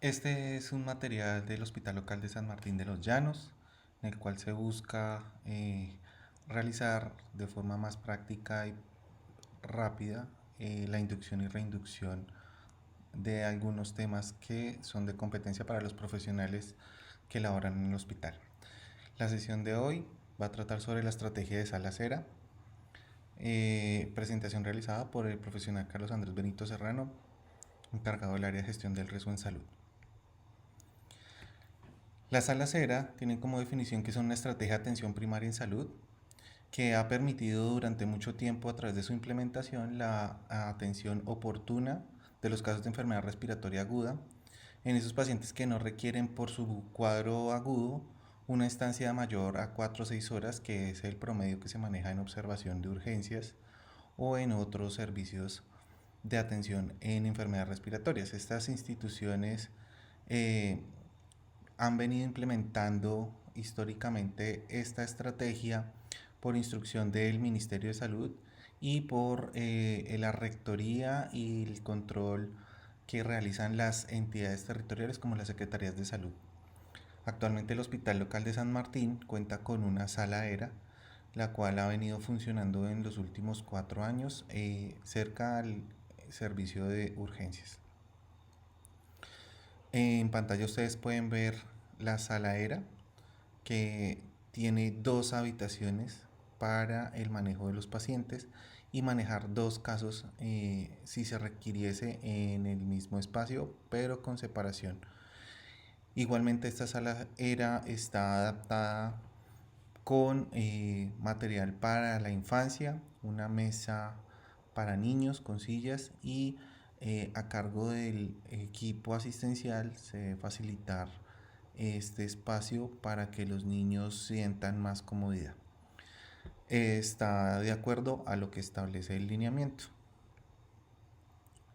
Este es un material del Hospital Local de San Martín de los Llanos, en el cual se busca realizar de forma más práctica y rápida la inducción y reinducción de algunos temas que son de competencia para los profesionales que laboran en el hospital. La sesión de hoy va a tratar sobre la estrategia de sala cera, presentación realizada por el profesional Carlos Andrés Benito Serrano, encargado del área de gestión del riesgo en salud. Las salas cera tienen como definición que son una estrategia de atención primaria en salud que ha permitido durante mucho tiempo a través de su implementación la atención oportuna de los casos de enfermedad respiratoria aguda en esos pacientes que no requieren por su cuadro agudo una estancia mayor a 4 o 6 horas, que es el promedio que se maneja en observación de urgencias o en otros servicios de atención en enfermedades respiratorias. Estas instituciones eh, han venido implementando históricamente esta estrategia por instrucción del Ministerio de Salud y por la rectoría y el control que realizan las entidades territoriales como las secretarías de salud. Actualmente el Hospital Local de San Martín cuenta con una sala ERA, la cual ha venido funcionando en los últimos 4 años cerca al servicio de urgencias. En pantalla ustedes pueden ver la sala ERA, que tiene 2 habitaciones para el manejo de los pacientes y manejar 2 casos si se requiriese en el mismo espacio, pero con separación. Igualmente esta sala está adaptada con material para la infancia, una mesa para niños con sillas y a cargo del equipo asistencial se debe facilitar este espacio para que los niños sientan más comodidad. Está de acuerdo a lo que establece el lineamiento.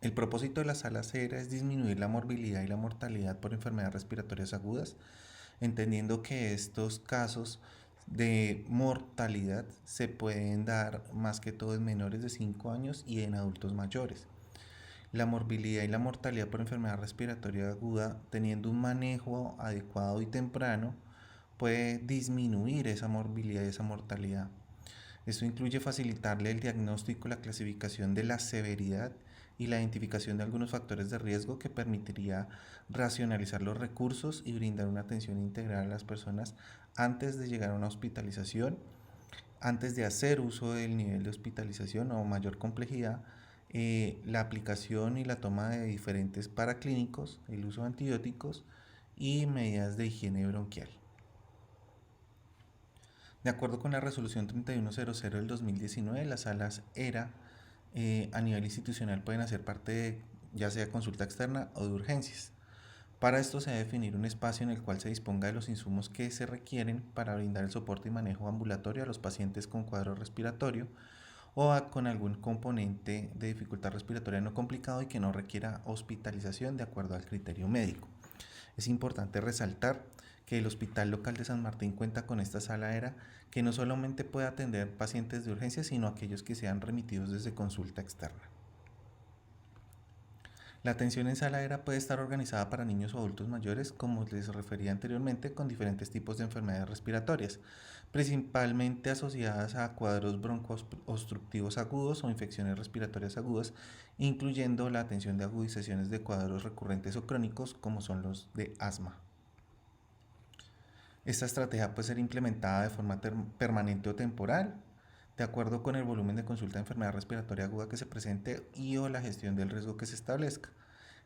El propósito de la sala cera es disminuir la morbilidad y la mortalidad por enfermedades respiratorias agudas, entendiendo que estos casos de mortalidad se pueden dar más que todo en menores de 5 años y en adultos mayores. La morbilidad y la mortalidad por enfermedad respiratoria aguda, teniendo un manejo adecuado y temprano, puede disminuir esa morbilidad y esa mortalidad. Esto incluye facilitarle el diagnóstico, la clasificación de la severidad y la identificación de algunos factores de riesgo que permitiría racionalizar los recursos y brindar una atención integral a las personas antes de llegar a una hospitalización, antes de hacer uso del nivel de hospitalización o mayor complejidad, la aplicación y la toma de diferentes paraclínicos, el uso de antibióticos y medidas de higiene bronquial. De acuerdo con la resolución 3100 del 2019, las salas ERA a nivel institucional pueden hacer parte de ya sea consulta externa o de urgencias. Para esto se debe definir un espacio en el cual se disponga de los insumos que se requieren para brindar el soporte y manejo ambulatorio a los pacientes con cuadro respiratorio o con algún componente de dificultad respiratoria no complicado y que no requiera hospitalización de acuerdo al criterio médico. Es importante resaltar que el Hospital Local de San Martín cuenta con esta sala ERA que no solamente puede atender pacientes de urgencia, sino aquellos que sean remitidos desde consulta externa. La atención en sala ERA puede estar organizada para niños o adultos mayores, como les refería anteriormente, con diferentes tipos de enfermedades respiratorias, principalmente asociadas a cuadros broncoobstructivos agudos o infecciones respiratorias agudas, incluyendo la atención de agudizaciones de cuadros recurrentes o crónicos, como son los de asma. Esta estrategia puede ser implementada de forma permanente o temporal, de acuerdo con el volumen de consulta de enfermedad respiratoria aguda que se presente y o la gestión del riesgo que se establezca.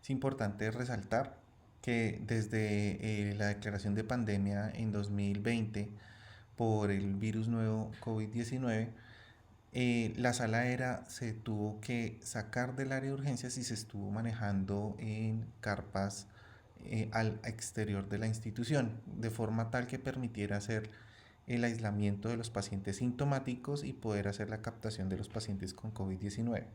Es importante resaltar que desde la declaración de pandemia en 2020 por el virus nuevo COVID-19, la sala ERA se tuvo que sacar del área de urgencias y se estuvo manejando en carpas al exterior de la institución, de forma tal que permitiera hacer el aislamiento de los pacientes sintomáticos y poder hacer la captación de los pacientes con COVID-19.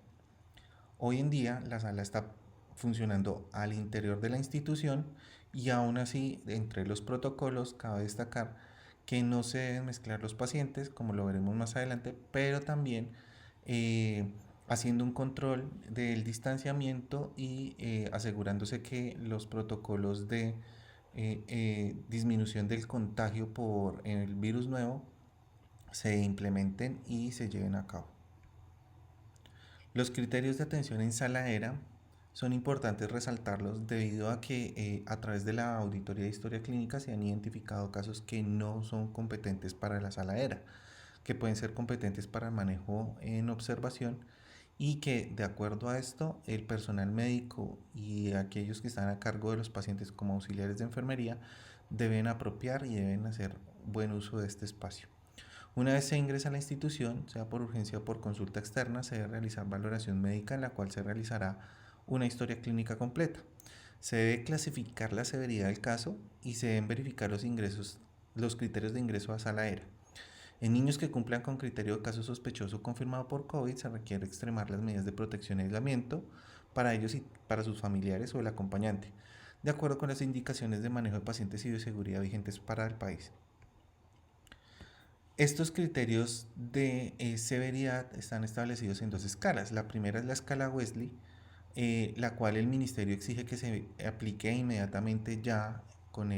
Hoy en día la sala está funcionando al interior de la institución y aún así, entre los protocolos, cabe destacar que no se deben mezclar los pacientes, como lo veremos más adelante, pero también haciendo un control del distanciamiento y asegurándose que los protocolos de disminución del contagio por el virus nuevo se implementen y se lleven a cabo. Los criterios de atención en saladera son importantes resaltarlos debido a que a través de la auditoría de historia clínica se han identificado casos que no son competentes para la saladera, que pueden ser competentes para el manejo en observación y que de acuerdo a esto el personal médico y aquellos que están a cargo de los pacientes como auxiliares de enfermería deben apropiar y deben hacer buen uso de este espacio. Una vez se ingresa a la institución, sea por urgencia o por consulta externa, se debe realizar valoración médica en la cual se realizará una historia clínica completa. Se debe clasificar la severidad del caso y se deben verificar los criterios de ingreso a sala ERA. En niños que cumplan con criterio de caso sospechoso confirmado por COVID, se requiere extremar las medidas de protección y aislamiento para ellos y para sus familiares o el acompañante, de acuerdo con las indicaciones de manejo de pacientes y de seguridad vigentes para el país. Estos criterios de severidad están establecidos en dos escalas. La primera es la escala Wesley, la cual el ministerio exige que se aplique inmediatamente ya con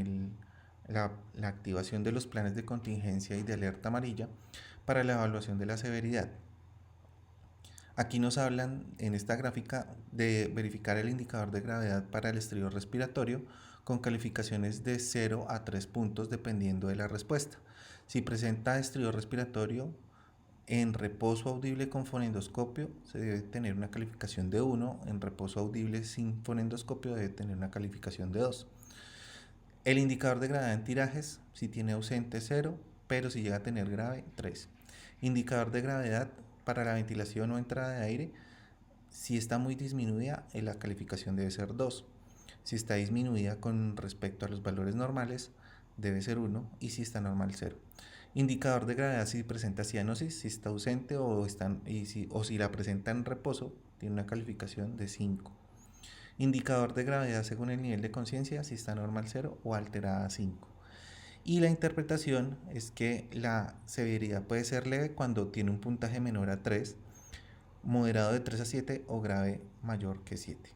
la activación de los planes de contingencia y de alerta amarilla para la evaluación de la severidad. Aquí nos hablan en esta gráfica de verificar el indicador de gravedad para el estribo respiratorio con calificaciones de 0 a 3 puntos dependiendo de la respuesta. Si presenta estribo respiratorio en reposo audible con fonendoscopio, se debe tener una calificación de 1. En reposo audible sin fonendoscopio debe tener una calificación de 2. El indicador de gravedad en tirajes, si tiene ausente 0, pero si llega a tener grave 3. Indicador de gravedad para la ventilación o entrada de aire, si está muy disminuida, la calificación debe ser 2. Si está disminuida con respecto a los valores normales, debe ser 1 y si está normal 0. Indicador de gravedad si presenta cianosis, si está ausente o si la presenta en reposo, tiene una calificación de 5. Indicador de gravedad según el nivel de conciencia, si está normal 0 o alterada 5. Y la interpretación es que la severidad puede ser leve cuando tiene un puntaje menor a 3, moderado de 3 a 7 o grave mayor que 7.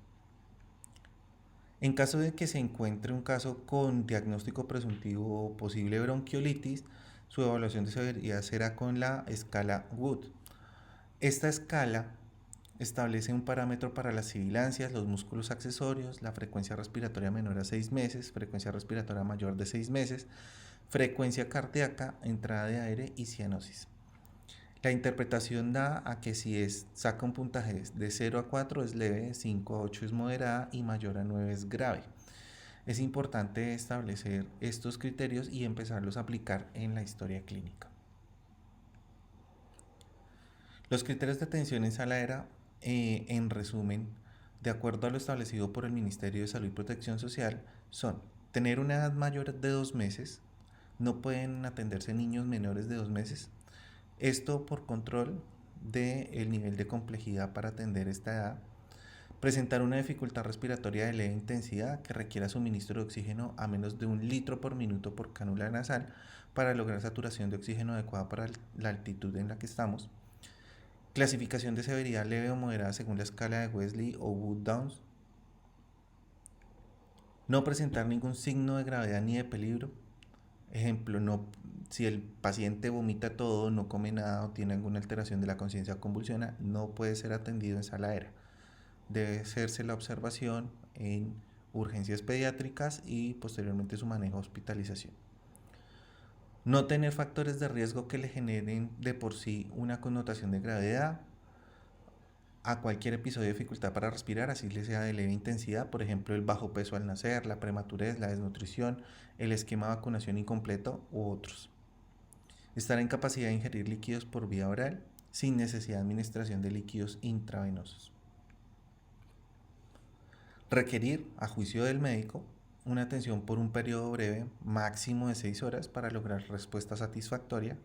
En caso de que se encuentre un caso con diagnóstico presuntivo o posible bronquiolitis, su evaluación de severidad será con la escala Wood. Esta escala establece un parámetro para las sibilancias, los músculos accesorios, la frecuencia respiratoria menor a 6 meses, frecuencia respiratoria mayor de 6 meses, frecuencia cardíaca, entrada de aire y cianosis. La interpretación da a que si saca un puntaje de 0 a 4 es leve, 5 a 8 es moderada y mayor a 9 es grave. Es importante establecer estos criterios y empezarlos a aplicar en la historia clínica. Los criterios de atención en sala ERA, en resumen, de acuerdo a lo establecido por el Ministerio de Salud y Protección Social, son tener una edad mayor de 2 meses, no pueden atenderse niños menores de 2 meses, esto por control del nivel de complejidad para atender esta edad. Presentar una dificultad respiratoria de leve intensidad que requiera suministro de oxígeno a menos de 1 litro por minuto por cánula nasal para lograr saturación de oxígeno adecuada para la altitud en la que estamos. Clasificación de severidad leve o moderada según la escala de Wesley o Wood-Downs. No presentar ningún signo de gravedad ni de peligro. Ejemplo, si el paciente vomita todo, no come nada o tiene alguna alteración de la conciencia o convulsiona, no puede ser atendido en sala ERA. Debe hacerse la observación en urgencias pediátricas y posteriormente su manejo hospitalización. No tener factores de riesgo que le generen de por sí una connotación de gravedad a cualquier episodio de dificultad para respirar, así le sea de leve intensidad, por ejemplo el bajo peso al nacer, la prematurez, la desnutrición, el esquema de vacunación incompleto u otros. Estar en capacidad de ingerir líquidos por vía oral sin necesidad de administración de líquidos intravenosos. Requerir, a juicio del médico, una atención por un periodo breve, máximo de 6 horas, para lograr respuesta satisfactoria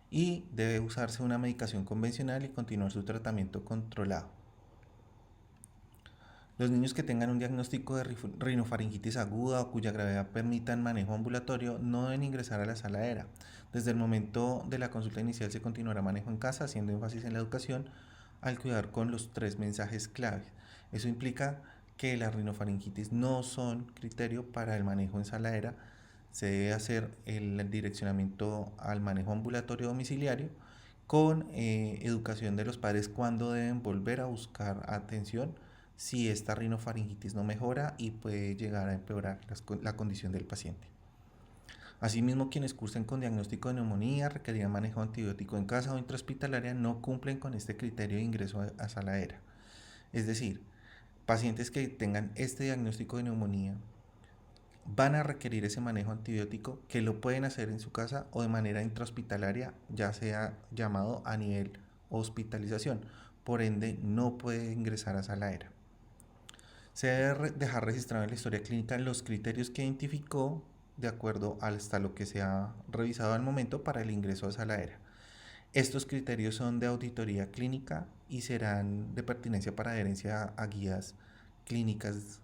y debe usarse una medicación convencional y continuar su tratamiento controlado. Los niños que tengan un diagnóstico de rinofaringitis aguda o cuya gravedad permita manejo ambulatorio no deben ingresar a la sala ERA. Desde el momento de la consulta inicial se continuará manejo en casa, haciendo énfasis en la educación al cuidador con los tres mensajes clave. Eso implica que las rinofaringitis no son criterio para el manejo en sala de espera. Se debe hacer el direccionamiento al manejo ambulatorio domiciliario con educación de los padres cuando deben volver a buscar atención si esta rinofaringitis no mejora y puede llegar a empeorar la condición del paciente. Asimismo, quienes cursen con diagnóstico de neumonía, requerirán manejo antibiótico en casa o intrahospitalaria, no cumplen con este criterio de ingreso a sala de espera. Es decir, pacientes que tengan este diagnóstico de neumonía van a requerir ese manejo antibiótico, que lo pueden hacer en su casa o de manera intrahospitalaria, ya sea llamado a nivel hospitalización. Por ende, no puede ingresar a sala de espera. Se debe dejar registrado en la historia clínica los criterios que identificó de acuerdo hasta lo que se ha revisado al momento para el ingreso a sala de espera. Estos criterios son de auditoría clínica y serán de pertinencia para adherencia a guías clínicas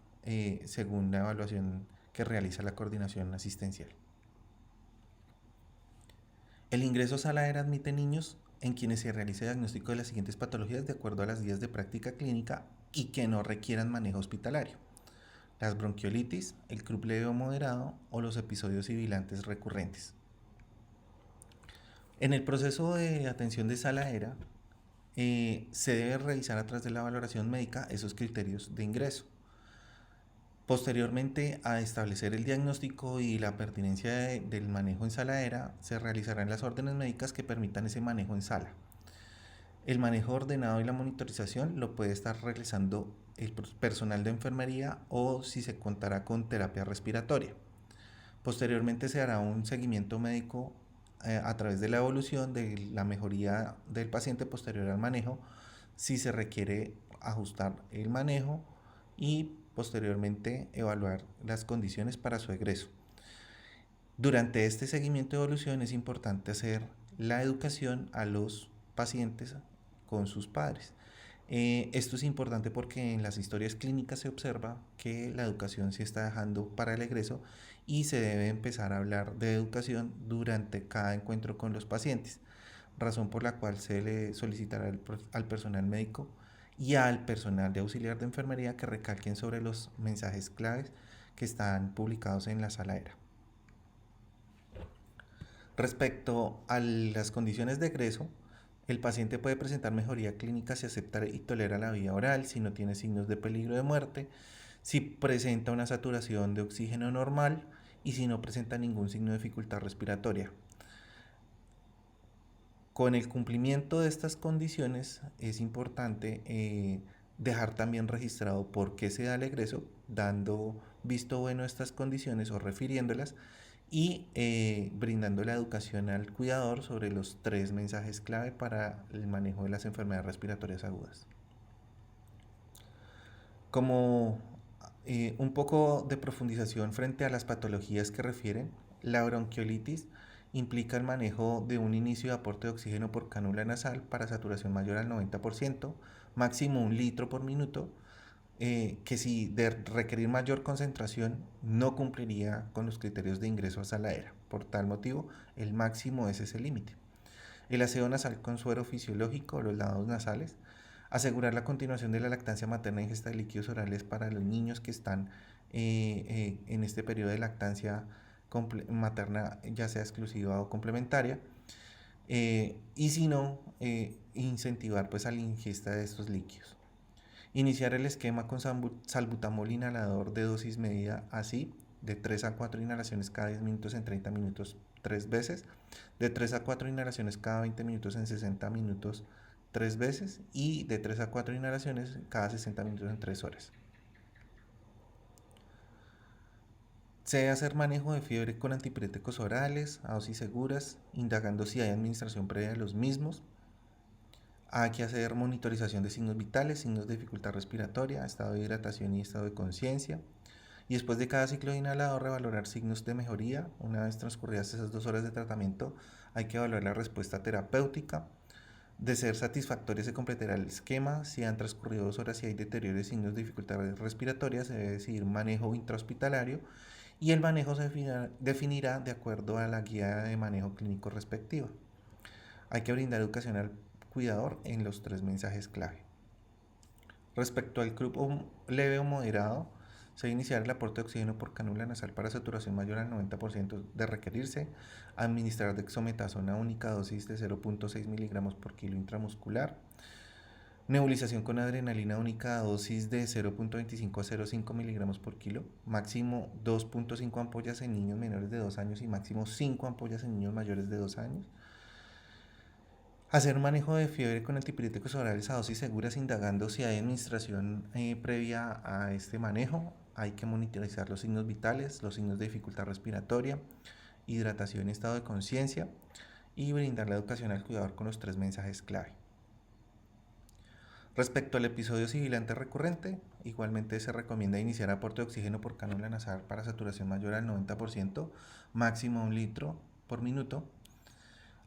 según la evaluación que realiza la coordinación asistencial. El ingreso a sala de espera admite niños en quienes se realice diagnóstico de las siguientes patologías de acuerdo a las guías de práctica clínica y que no requieran manejo hospitalario: las bronquiolitis, el croup leve o moderado o los episodios sibilantes recurrentes. En el proceso de atención de sala de espera, se debe revisar a través de la valoración médica esos criterios de ingreso. Posteriormente a establecer el diagnóstico y la pertinencia del manejo en sala de espera, se realizarán las órdenes médicas que permitan ese manejo en sala. El manejo ordenado y la monitorización lo puede estar realizando el personal de enfermería o si se contará con terapia respiratoria. Posteriormente se hará un seguimiento médico a través de la evolución de la mejoría del paciente posterior al manejo, si se requiere ajustar el manejo y posteriormente evaluar las condiciones para su egreso. Durante este seguimiento de evolución es importante hacer la educación a los pacientes con sus padres. Esto es importante porque en las historias clínicas se observa que la educación se está dejando para el egreso y se debe empezar a hablar de educación durante cada encuentro con los pacientes, razón por la cual se le solicitará al personal médico y al personal de auxiliar de enfermería que recalquen sobre los mensajes claves que están publicados en la sala de espera. Respecto a las condiciones de egreso, el paciente puede presentar mejoría clínica si acepta y tolera la vía oral, si no tiene signos de peligro de muerte, si presenta una saturación de oxígeno normal y si no presenta ningún signo de dificultad respiratoria. Con el cumplimiento de estas condiciones es importante dejar también registrado por qué se da el egreso, dando visto bueno a estas condiciones o refiriéndolas y brindando la educación al cuidador sobre los tres mensajes clave para el manejo de las enfermedades respiratorias agudas. Como un poco de profundización frente a las patologías que refieren, la bronquiolitis implica el manejo de un inicio de aporte de oxígeno por cánula nasal para saturación mayor al 90%, máximo 1 litro por minuto, que si de requerir mayor concentración no cumpliría con los criterios de ingreso a sala de espera. Por tal motivo, el máximo es ese límite. El aseo nasal con suero fisiológico, los lavados nasales, asegurar la continuación de la lactancia materna e ingesta de líquidos orales para los niños que están en este periodo de lactancia materna, ya sea exclusiva o complementaria, y si no, incentivar pues a la ingesta de estos líquidos. Iniciar el esquema con salbutamol inhalador de dosis medida así, de 3 a 4 inhalaciones cada 10 minutos en 30 minutos 3 veces, de 3 a 4 inhalaciones cada 20 minutos en 60 minutos 3 veces y de 3 a 4 inhalaciones cada 60 minutos en 3 horas. Se debe hacer manejo de fiebre con antipiréticos orales, a dosis seguras, indagando si hay administración previa de los mismos. Hay que hacer monitorización de signos vitales, signos de dificultad respiratoria, estado de hidratación y estado de conciencia. Y después de cada ciclo de inhalador, revalorar signos de mejoría. Una vez transcurridas esas 2 horas de tratamiento, hay que evaluar la respuesta terapéutica. De ser satisfactoria, se completará el esquema. Si han transcurrido 2 horas y hay deterioro de signos de dificultad respiratoria, se debe decidir manejo intrahospitalario y el manejo se definirá de acuerdo a la guía de manejo clínico respectiva. Hay que brindar educación al cuidador en los 3 mensajes clave. Respecto al grupo leve o moderado, se debe iniciar el aporte de oxígeno por cánula nasal para saturación mayor al 90% de requerirse, administrar dexametasona única dosis de 0.6 miligramos por kilo intramuscular, nebulización con adrenalina única dosis de 0.25 a 0.5 miligramos por kilo, máximo 2.5 ampollas en niños menores de 2 años y máximo 5 ampollas en niños mayores de 2 años. Hacer manejo de fiebre con antipiréticos orales a dosis seguras, indagando si hay administración previa a este manejo. Hay que monitorizar los signos vitales, los signos de dificultad respiratoria, hidratación y estado de conciencia, y brindar la educación al cuidador con los 3 mensajes clave. Respecto al episodio sibilante recurrente, igualmente se recomienda iniciar aporte de oxígeno por cánula nasal para saturación mayor al 90%, máximo 1 litro por minuto.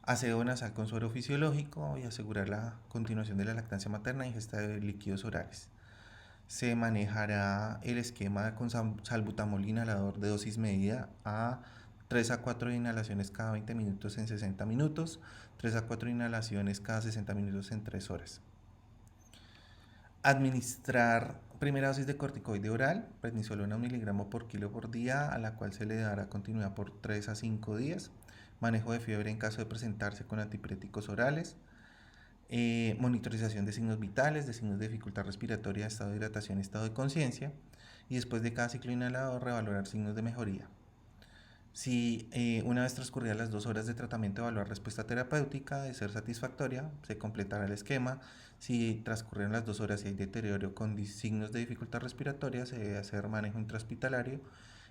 Aseo nasal con suero fisiológico y asegurar la continuación de la lactancia materna e ingesta de líquidos orales. Se manejará el esquema con salbutamol inhalador de dosis medida a 3 a 4 inhalaciones cada 20 minutos en 60 minutos, 3 a 4 inhalaciones cada 60 minutos en 3 horas. Administrar primera dosis de corticoide oral, prednisolona 1 miligramo por kilo por día, a la cual se le dará continuidad por 3 a 5 días. Manejo de fiebre en caso de presentarse con antipiréticos orales. Monitorización de signos vitales, de signos de dificultad respiratoria, estado de hidratación, estado de conciencia. Y después de cada ciclo inhalador, revalorar signos de mejoría. Si una vez transcurridas las 2 horas de tratamiento, evaluar respuesta terapéutica, de ser satisfactoria, se completará el esquema. Si transcurrieron las 2 horas y hay deterioro con signos de dificultad respiratoria, se debe hacer manejo intrahospitalario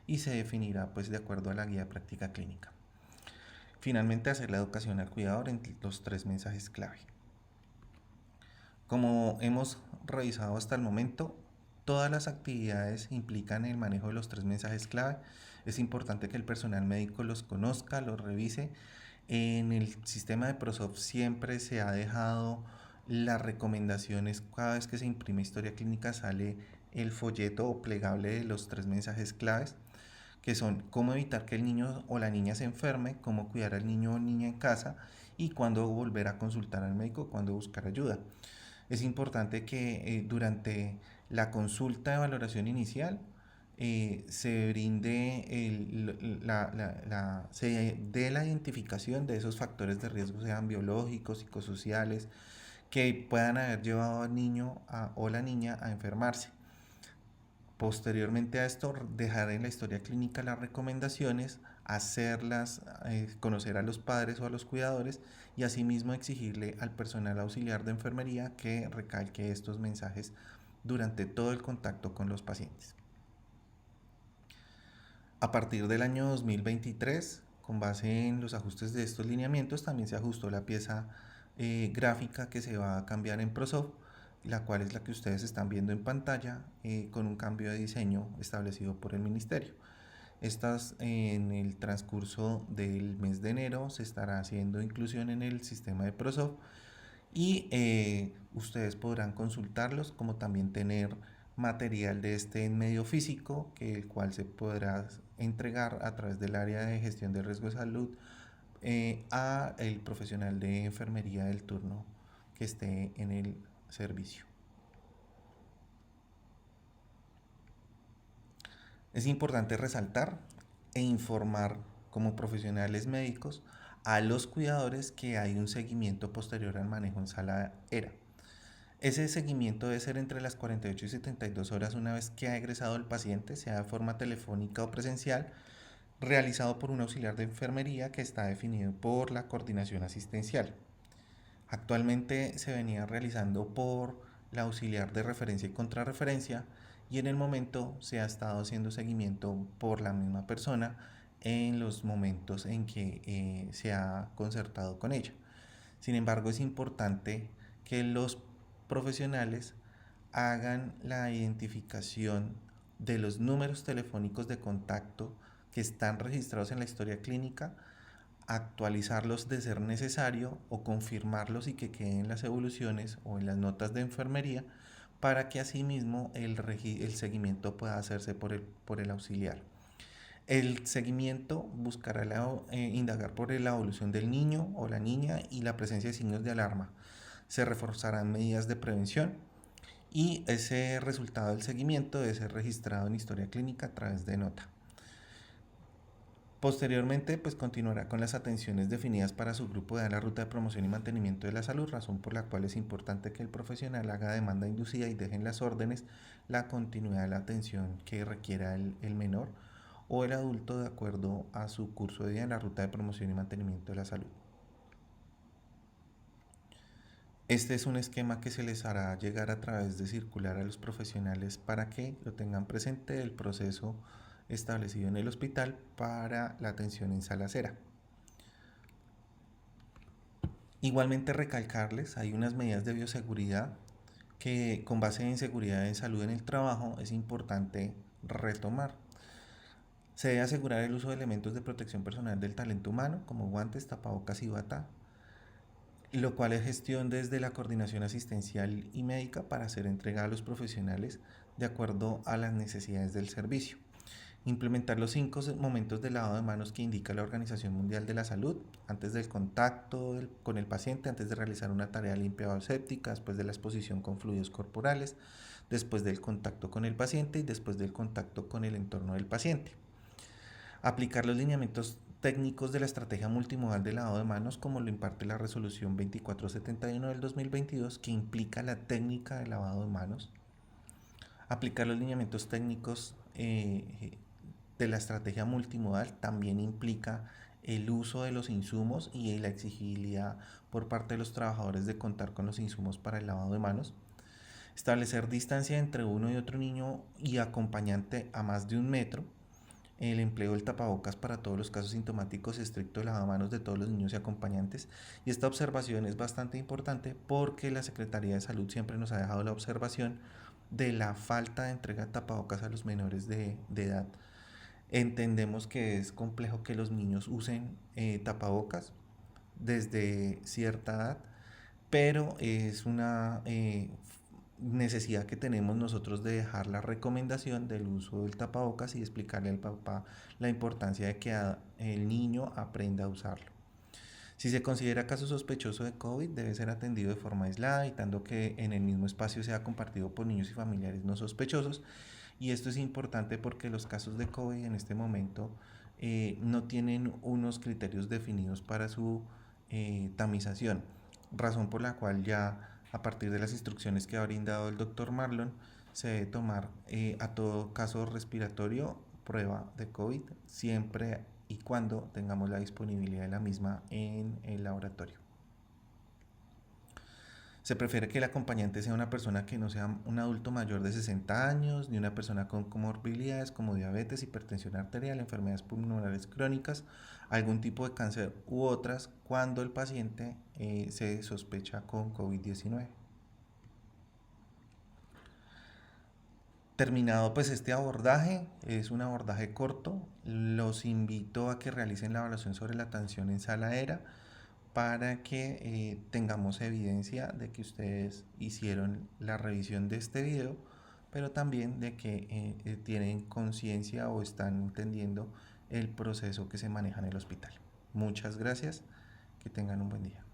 y se definirá pues de acuerdo a la guía de práctica clínica. Finalmente, hacer la educación al cuidador en los 3 mensajes clave. Como hemos revisado hasta el momento, todas las actividades implican el manejo de los 3 mensajes clave. Es importante que el personal médico los conozca, los revise. En el sistema de PROSOF siempre se ha dejado las recomendaciones, cada vez que se imprime historia clínica sale el folleto o plegable de los 3 mensajes claves, que son cómo evitar que el niño o la niña se enferme, cómo cuidar al niño o niña en casa y cuándo volver a consultar al médico, cuándo buscar ayuda. Es importante que durante la consulta de valoración inicial se brinde se dé la identificación de esos factores de riesgo, sean biológicos, psicosociales, que puedan haber llevado al niño o la niña a enfermarse. Posteriormente a esto, dejar en la historia clínica las recomendaciones, hacerlas conocer a los padres o a los cuidadores y asimismo exigirle al personal auxiliar de enfermería que recalque estos mensajes durante todo el contacto con los pacientes. A partir del año 2023, con base en los ajustes de estos lineamientos, también se ajustó la pieza gráfica que se va a cambiar en PROSOF, la cual es la que ustedes están viendo en pantalla, con un cambio de diseño establecido por el ministerio. Estas en el transcurso del mes de enero se estará haciendo inclusión en el sistema de PROSOF y ustedes podrán consultarlos, como también tener material de este en medio físico, el cual se podrá entregar a través del área de gestión de riesgo de salud a el profesional de enfermería del turno que esté en el servicio. Es importante resaltar e informar como profesionales médicos a los cuidadores que hay un seguimiento posterior al manejo en sala ERA. Ese seguimiento debe ser entre las 48 y 72 horas una vez que ha egresado el paciente, sea de forma telefónica o presencial, realizado por un auxiliar de enfermería que está definido por la coordinación asistencial. Actualmente se venía realizando por la auxiliar de referencia y contrarreferencia y en el momento se ha estado haciendo seguimiento por la misma persona en los momentos en que se ha concertado con ella. Sin embargo, es importante que los profesionales hagan la identificación de los números telefónicos de contacto que están registrados en la historia clínica, actualizarlos de ser necesario o confirmarlos y que queden en las evoluciones o en las notas de enfermería para que asimismo el seguimiento pueda hacerse por el auxiliar. El seguimiento buscará indagar por la evolución del niño o la niña y la presencia de signos de alarma. Se reforzarán medidas de prevención y ese resultado del seguimiento debe ser registrado en historia clínica a través de nota. Posteriormente, pues continuará con las atenciones definidas para su grupo de la ruta de promoción y mantenimiento de la salud, razón por la cual es importante que el profesional haga demanda inducida y deje en las órdenes la continuidad de la atención que requiera el menor o el adulto de acuerdo a su curso de vida en la ruta de promoción y mantenimiento de la salud. Este es un esquema que se les hará llegar a través de circular a los profesionales para que lo tengan presente el proceso establecido en el hospital para la atención en sala cera. Igualmente recalcarles, hay unas medidas de bioseguridad que con base en seguridad en salud en el trabajo es importante retomar. Se debe asegurar el uso de elementos de protección personal del talento humano como guantes, tapabocas y bata, lo cual es gestión desde la coordinación asistencial y médica para ser entregada a los profesionales de acuerdo a las necesidades del servicio. Implementar los 5 momentos de lavado de manos que indica la Organización Mundial de la Salud, antes del contacto con el paciente, antes de realizar una tarea limpia o séptica, después de la exposición con fluidos corporales, después del contacto con el paciente y después del contacto con el entorno del paciente. Aplicar los lineamientos técnicos de la estrategia multimodal de lavado de manos como lo imparte la resolución 2471 del 2022 que implica la técnica de lavado de manos. Aplicar los lineamientos técnicos de la estrategia multimodal también implica el uso de los insumos y la exigibilidad por parte de los trabajadores de contar con los insumos para el lavado de manos. Establecer distancia entre uno y otro niño y acompañante a más de 1 metro. El empleo del tapabocas para todos los casos sintomáticos, estricto lavamanos de todos los niños y acompañantes. Y esta observación es bastante importante porque la Secretaría de Salud siempre nos ha dejado la observación de la falta de entrega de tapabocas a los menores de edad. Entendemos que es complejo que los niños usen tapabocas desde cierta edad, pero es una necesidad que tenemos nosotros de dejar la recomendación del uso del tapabocas y explicarle al papá la importancia de que el niño aprenda a usarlo. Si se considera caso sospechoso de COVID, debe ser atendido de forma aislada, evitando que en el mismo espacio sea compartido por niños y familiares no sospechosos. Y esto es importante porque los casos de COVID en este momento no tienen unos criterios definidos para su tamización, razón por la cual ya a partir de las instrucciones que ha brindado el doctor Marlon, se debe tomar a todo caso respiratorio prueba de COVID siempre y cuando tengamos la disponibilidad de la misma en el laboratorio. Se prefiere que el acompañante sea una persona que no sea un adulto mayor de 60 años, ni una persona con comorbilidades como diabetes, hipertensión arterial, enfermedades pulmonares crónicas, algún tipo de cáncer u otras cuando el paciente se sospecha con COVID-19. Terminado pues este abordaje, es un abordaje corto, los invito a que realicen la evaluación sobre la atención en sala ERA para que tengamos evidencia de que ustedes hicieron la revisión de este video, pero también de que tienen conciencia o están entendiendo el proceso que se maneja en el hospital. Muchas gracias, que tengan un buen día.